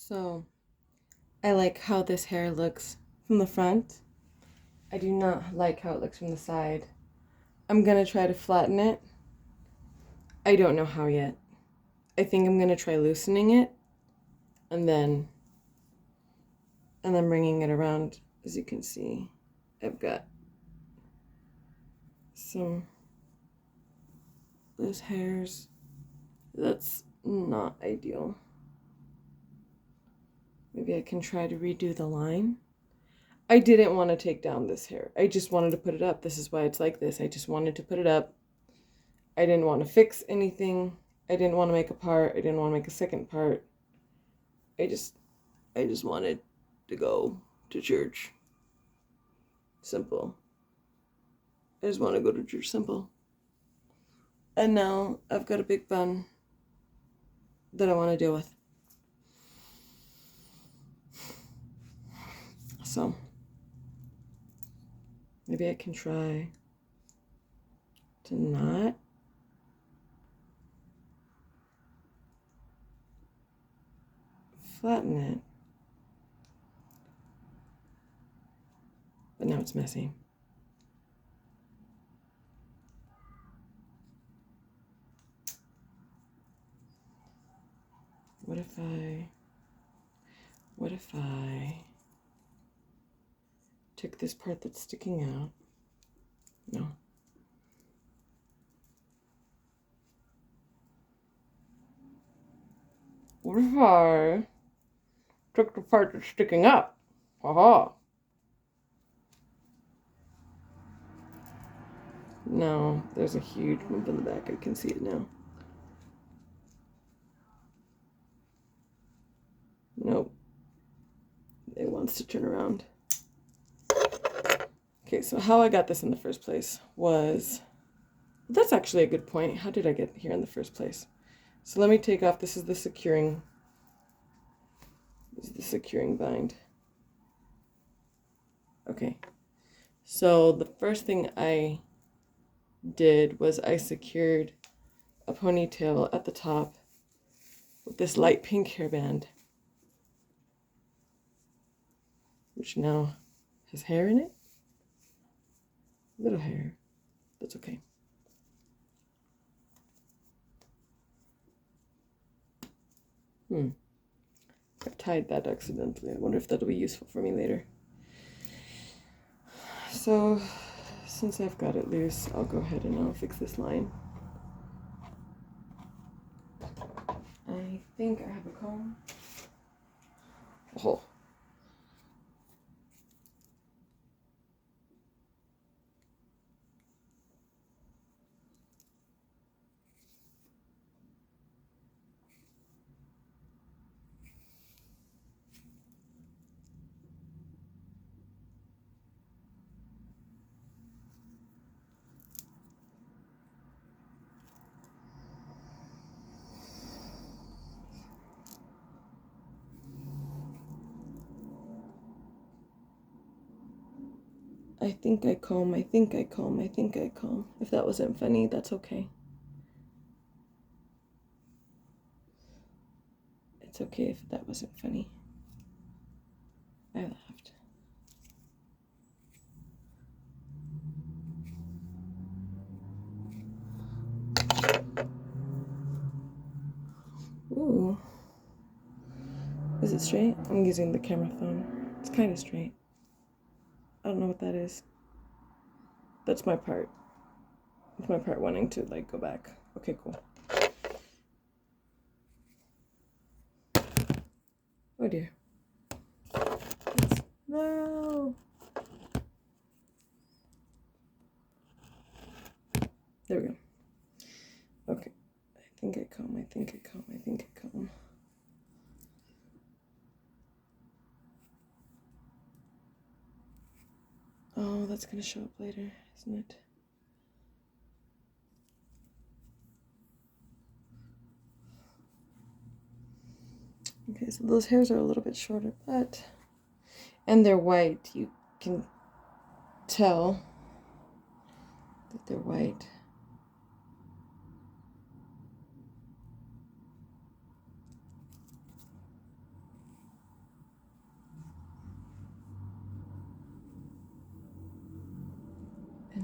So, I like how this hair looks from the front. I do not like how it looks from the side. I'm gonna try to flatten it. I don't know how yet. I think I'm gonna try loosening it and then bringing it around. As you can see, I've got some loose hairs. That's not ideal. Maybe I can try to redo the line. I didn't want to take down this hair. I just wanted to put it up. This is why it's like this. I just wanted to put it up. I didn't want to fix anything. I didn't want to make a part. I didn't want to make a second part. I just wanted to go to church. Simple. I just want to go to church. Simple. And now I've got a big bun that I want to deal with. So maybe I can try to not flatten it. But now it's messy. What if I took this part that's sticking out? No. What if I took the part that's sticking up? Haha. No, there's a huge bump in the back. I can see it now. Nope. It wants to turn around. Okay, so how I got this in the first place was... That's actually a good point. How did I get here in the first place? So let me take off... This is the securing bind. Okay. So the first thing I did was I secured a ponytail at the top with this light pink hairband, which now has hair in it. Little hair. That's okay. I've tied that accidentally. I wonder if that'll be useful for me later. So, since I've got it loose, I'll go ahead and I'll fix this line. I think I have a comb. Oh. I think I comb. If that wasn't funny, that's okay. It's okay if that wasn't funny. I laughed. Ooh. Is it straight? I'm using the camera phone. It's kind of straight. I don't know what that is. That's my part. It's my part wanting to go back. Okay, cool. Oh dear. No. There we go. Okay. I think I comb. Oh, that's gonna show up later, isn't it? Okay, so those hairs are a little bit shorter, and they're white. You can tell that they're white.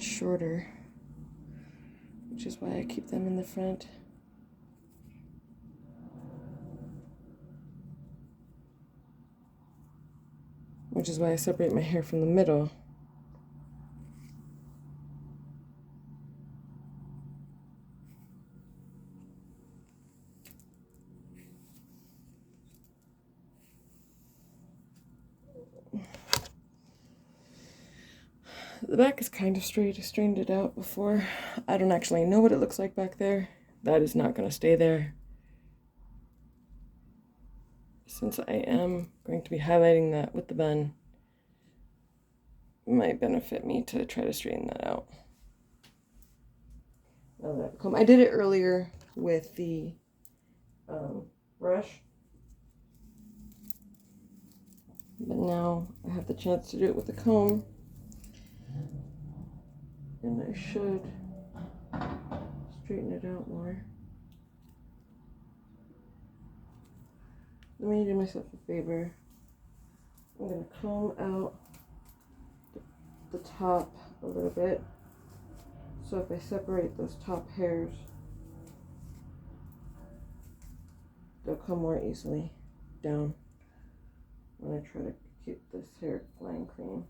and shorter, which is why I keep them in the front. Which is why I separate my hair from the middle. The back is kind of straight. I straightened it out before. I don't actually know what it looks like back there. That is not going to stay there. Since I am going to be highlighting that with the bun, it might benefit me to try to straighten that out. Now that I've come, I did it earlier with the brush, but now I have the chance to do it with the comb, and I should straighten it out more. Let me do myself a favor. I'm going to comb out the top a little bit. So if I separate those top hairs, they'll come more easily down when I try to keep this hair line clean.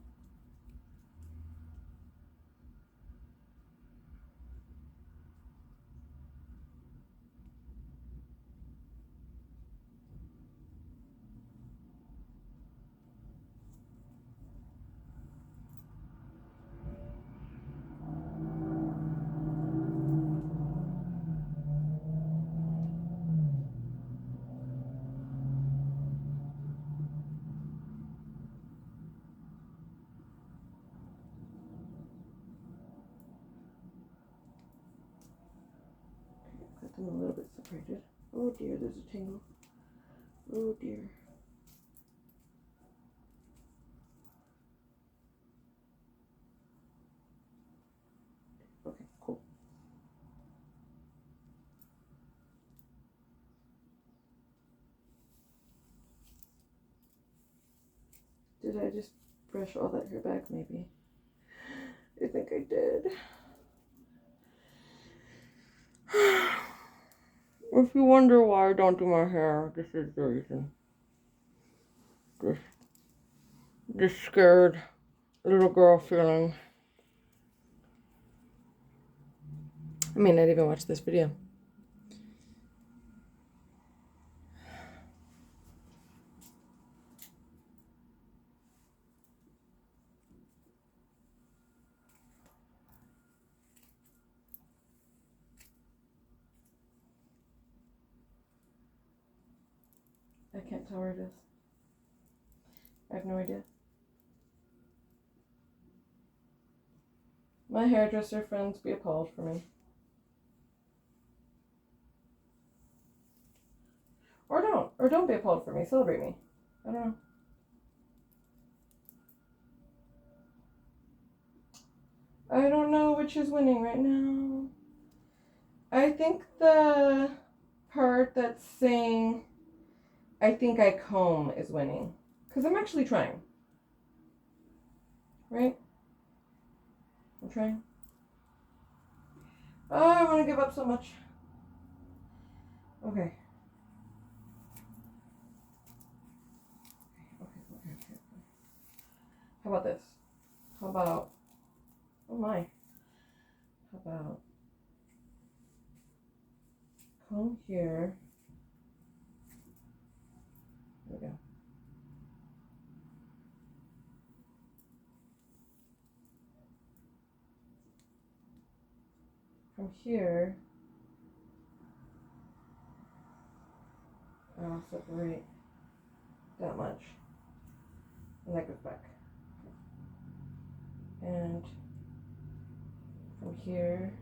Got them a little bit separated. Oh dear, there's a tangle. Oh dear. Okay, cool. Did I just brush all that hair back, maybe? I think I did. If you wonder why I don't do my hair, this is the reason. This scared little girl feeling. I may not even watch this video. I can't tell where it is. I have no idea. My hairdresser friends be appalled for me. Or don't be appalled for me. Celebrate me. I don't know. I don't know which is winning right now. I think the part that's saying I think I comb is winning. Because I'm actually trying. Right? I'm trying. Oh, I want to give up so much. Okay. Okay. How about this? How about... Oh my. How about... Comb here. There we go. From here, I'll separate that much. And that goes back. And from here,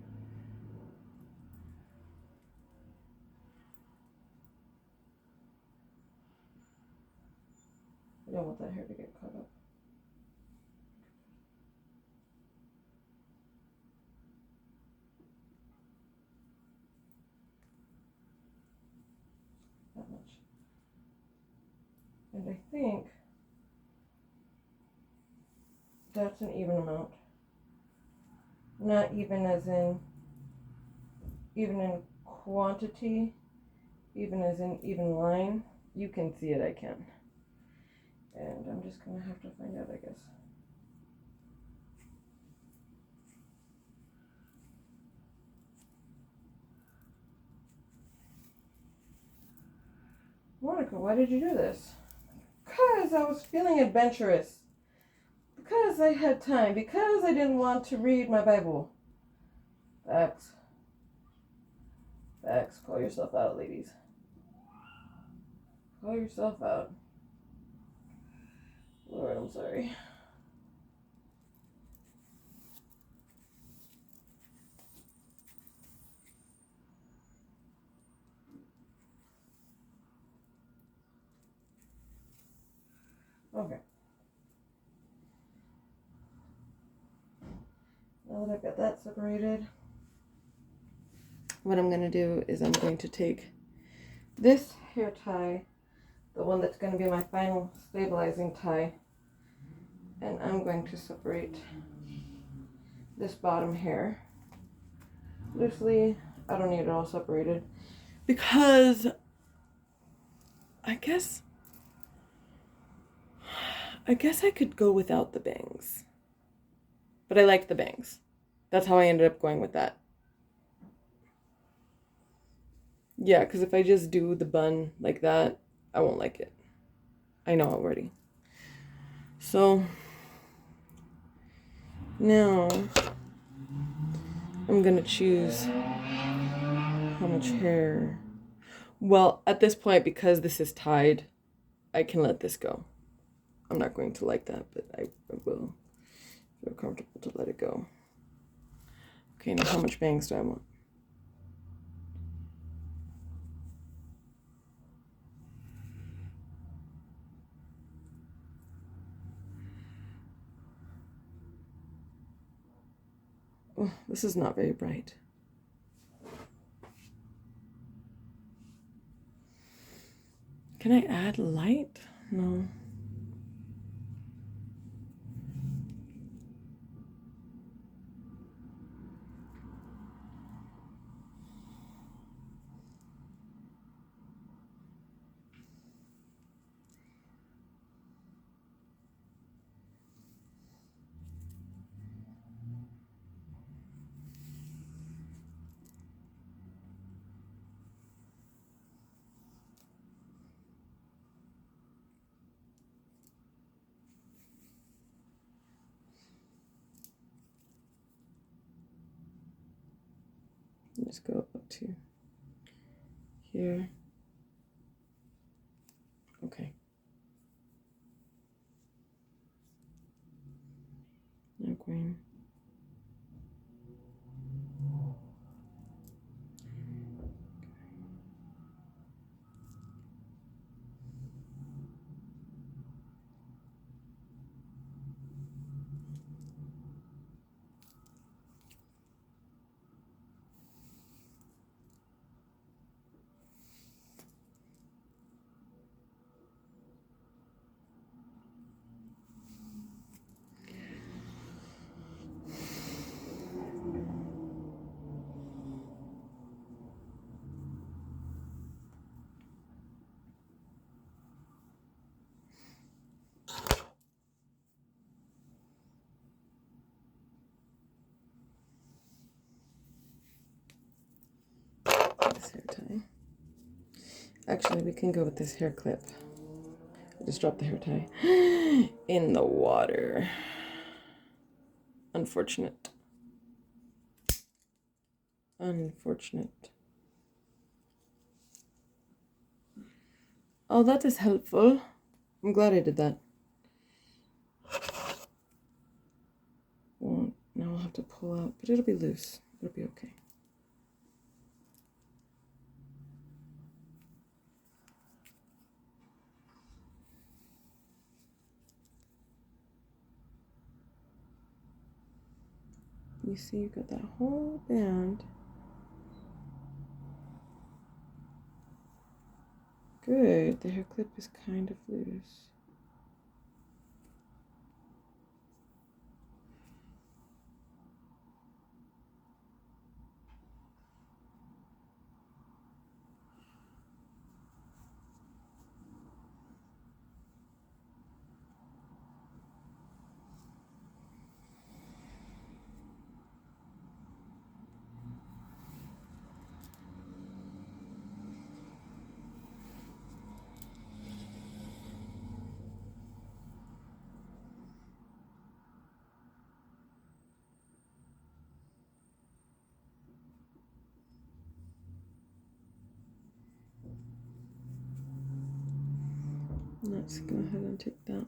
I don't want that hair to get caught up. That much. And I think that's an even amount. Not even as in, even in quantity, even as in even line. You can see it, I can. And I'm just gonna have to find out, I guess. Monica, why did you do this? Because I was feeling adventurous. Because I had time. Because I didn't want to read my Bible. Facts. Facts. Call yourself out, ladies. Call yourself out. Lord, I'm sorry. Okay. Now that I've got that separated, what I'm going to do is I'm going to take this hair tie, the one that's going to be my final stabilizing tie, and I'm going to separate this bottom hair loosely. I don't need it all separated because I guess I could go without the bangs, but I like the bangs. That's how I ended up going with that. Yeah, because if I just do the bun like that, I won't like it. I know already. So now I'm gonna choose how much hair. Well, at this point, because this is tied, I can let this go. I'm not going to like that, but I will feel comfortable to let it go. Okay, now how much bangs do I want? Oh, this is not very bright. Can I add light? No. Let's go up to here. Okay. Now green. This hair tie. Actually, we can go with this hair clip. I just dropped the hair tie in the water. Unfortunate. Unfortunate. Oh, that is helpful. I'm glad I did that. Well, now I'll have to pull out, but it'll be loose. It'll be okay. You see, you've got that whole band. Good. The hair clip is kind of loose. Let's go ahead and take that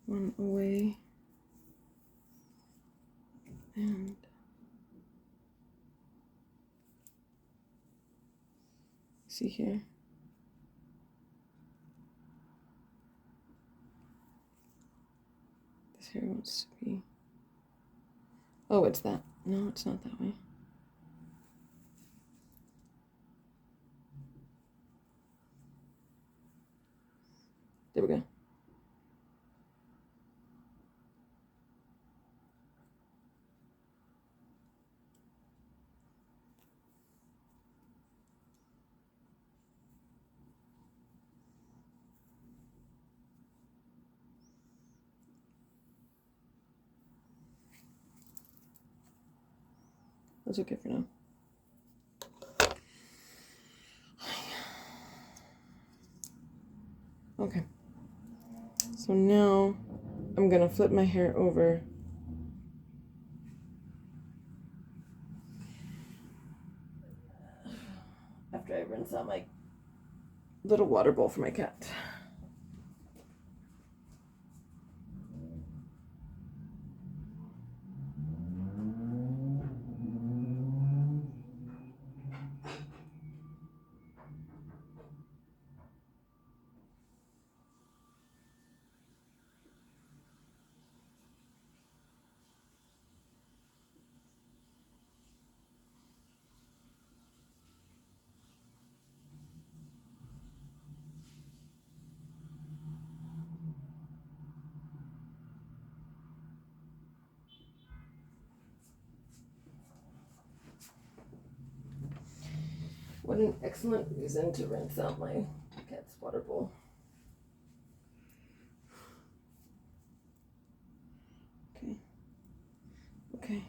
one away. And see here. This hair wants to be. Oh, it's that. No, it's not that way. There we go. That's okay for now. Okay. So now I'm gonna flip my hair over. After I rinse out my little water bowl for my cat. What an excellent reason to rinse out my cat's water bowl. Okay. Okay.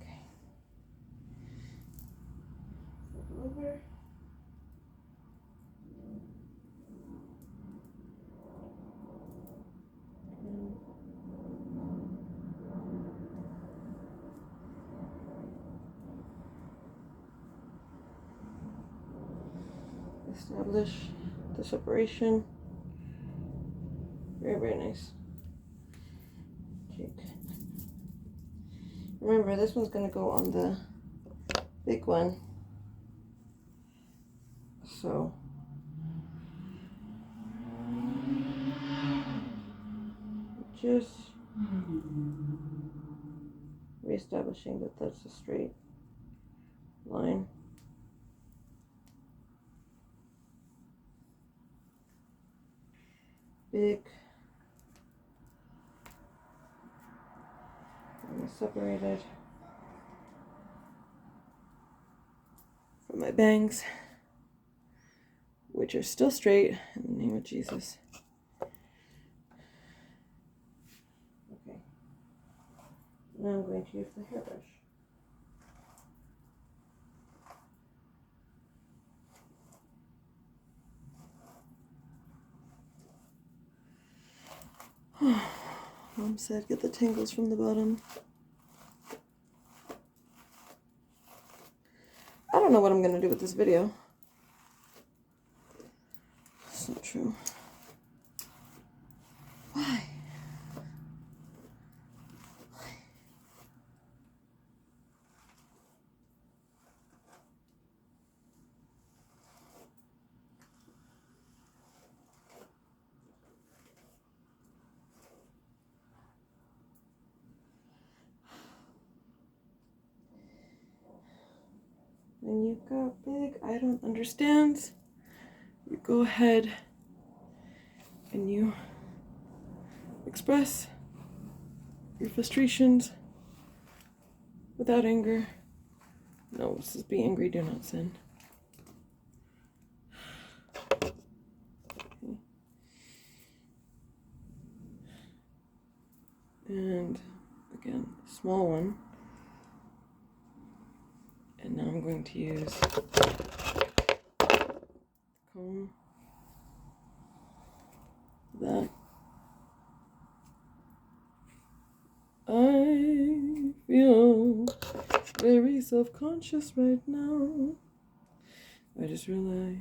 Okay. Flip over. Establish the separation. Very, very nice. Remember, this one's going to go on the big one. So, just reestablishing that that's a straight line. Big. And separated from my bangs, which are still straight in the name of Jesus. Okay. Now I'm going to use the hairbrush. Mom said get the tangles from the bottom. I don't know what I'm going to do with this video. It's not true. Why? When you've got big, I don't understand, you go ahead and you express your frustrations without anger. No, this is be angry, do not sin. Okay. And again, small one. And now I'm going to use the comb. That. I feel very self-conscious right now. I just realized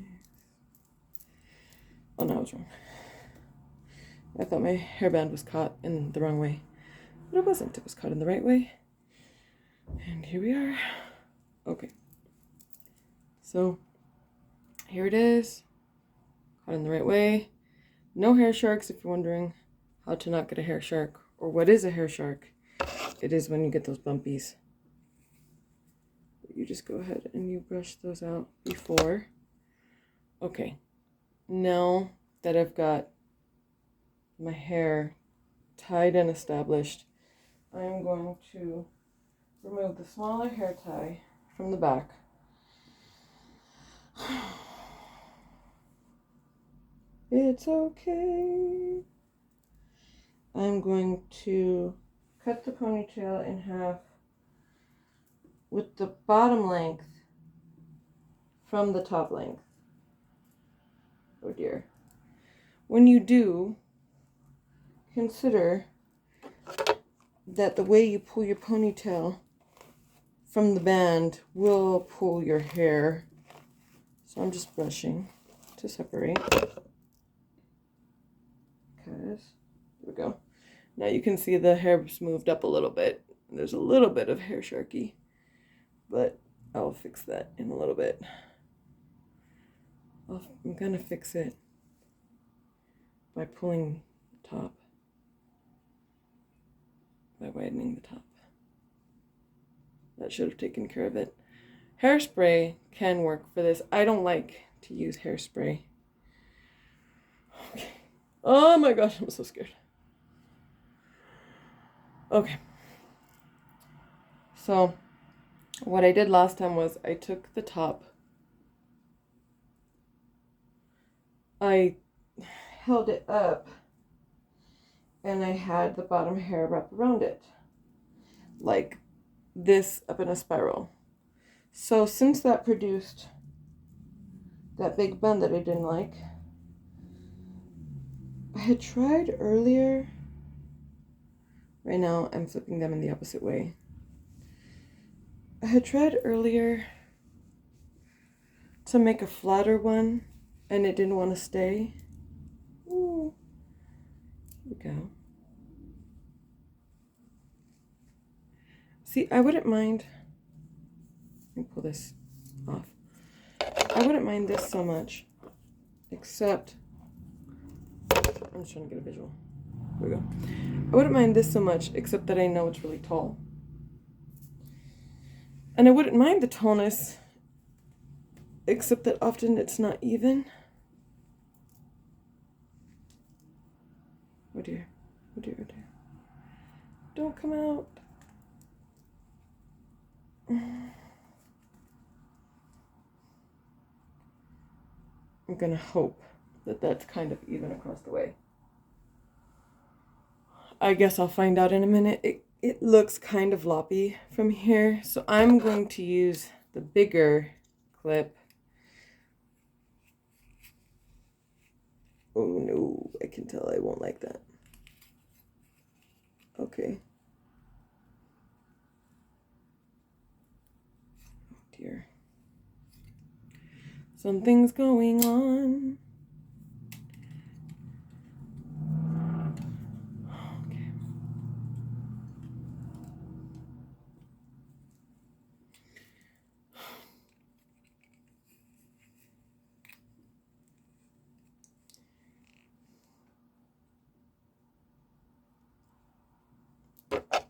Oh, no, I was wrong. I thought my hairband was caught in the wrong way. But it wasn't. It was caught in the right way. And here we are. Okay. So, here it is. Caught in the right way. No hair sharks, if you're wondering how to not get a hair shark. Or what is a hair shark. It is when you get those bumpies. You just go ahead and you brush those out before. Okay. Now that I've got my hair tied and established, I am going to remove the smaller hair tie from the back. It's okay. I'm going to cut the ponytail in half with the bottom length from the top length. Oh dear. When you do, consider that the way you pull your ponytail from the band will pull your hair. So I'm just brushing to separate. Because, there we go. Now you can see the hair's moved up a little bit. There's a little bit of hair sharky, but I'll fix that in a little bit. I'm gonna fix it by pulling the top, by widening the top. That should have taken care of it. Hairspray can work for this. I don't like to use hairspray. Okay. Oh my gosh, I'm so scared. Okay. So, what I did last time was I took the top, I held it up, and I had the bottom hair wrap around it, like this, up in a spiral. So since that produced that big bun that I didn't like, I had tried earlier. Right now I'm flipping them in the opposite way. I had tried earlier to make a flatter one, and it didn't want to stay. Ooh. Here we go. See, I wouldn't mind. Let me pull this off. I wouldn't mind this so much, except I'm just trying to get a visual. There we go. I wouldn't mind this so much, except that I know it's really tall. And I wouldn't mind the tallness, except that often it's not even. Oh dear. Oh dear, oh dear. Don't come out. I'm gonna hope that that's kind of even across the way. I guess I'll find out in a minute. It looks kind of loppy from here, so I'm going to use the bigger clip. Oh no, I can tell I won't like that. Okay. Oh dear. Something's going on.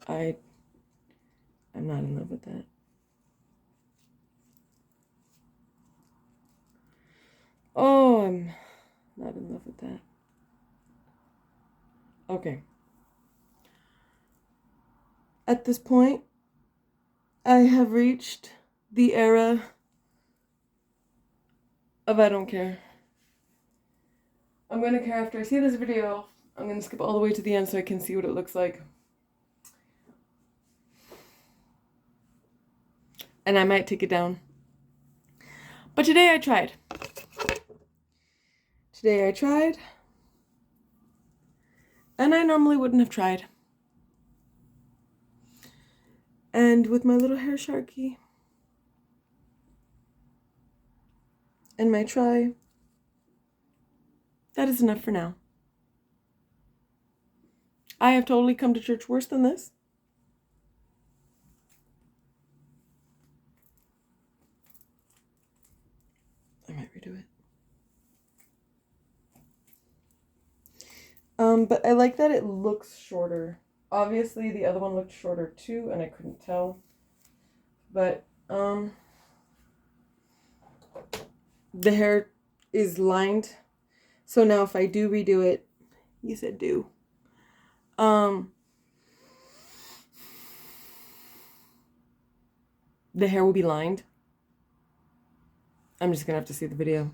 Okay. I'm not in love with that. Oh, I'm not in love with that. Okay. At this point, I have reached the era of I don't care. I'm going to care after I see this video. I'm going to skip all the way to the end so I can see what it looks like. And I might take it down. But today I tried. And I normally wouldn't have tried. And with my little hair sharky and my try, That is enough for now. I have totally come to church worse than this. I might redo it. But I like that it looks shorter. Obviously, the other one looked shorter too, and I couldn't tell. But, the hair is lined. So now if I do redo it, you said do. The hair will be lined. I'm just gonna have to see the video.